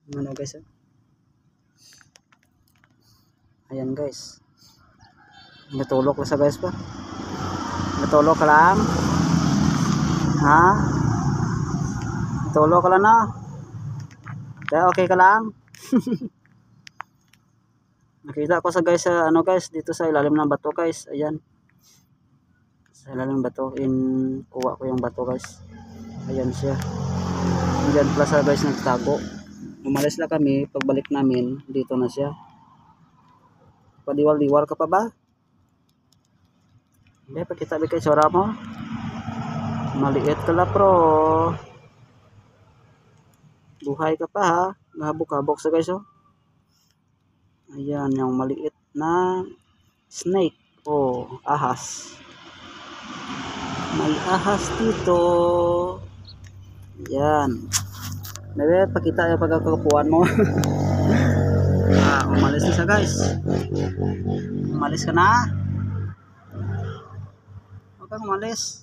Ano guys, ayan guys, natulog ko sa guys pa, natulog ka lang ha, natulog ka lang na kaya okay ka lang. Nakita ko sa guys sa ano guys, dito sa ilalim ng bato guys, ayan sa ilalim ng bato, kuha ko yung bato guys, ayan siya, dyan pala sa guys nagtago. Umalis na kami, pagbalik namin dito na siya. Padiwal-diwal ka pa ba? Hindi, pakita kay sora mo. Maliit ka la pro. Buhay ka pa ha. Nahabok-habok sa guys oh. Ayan, yung maliit na snake. Oh, ahas. May ahas dito. Ayan. Bebe, pakita yung pagkakapuan mo. Umalis na siya guys. Umalis ka na. Huwag kang umalis.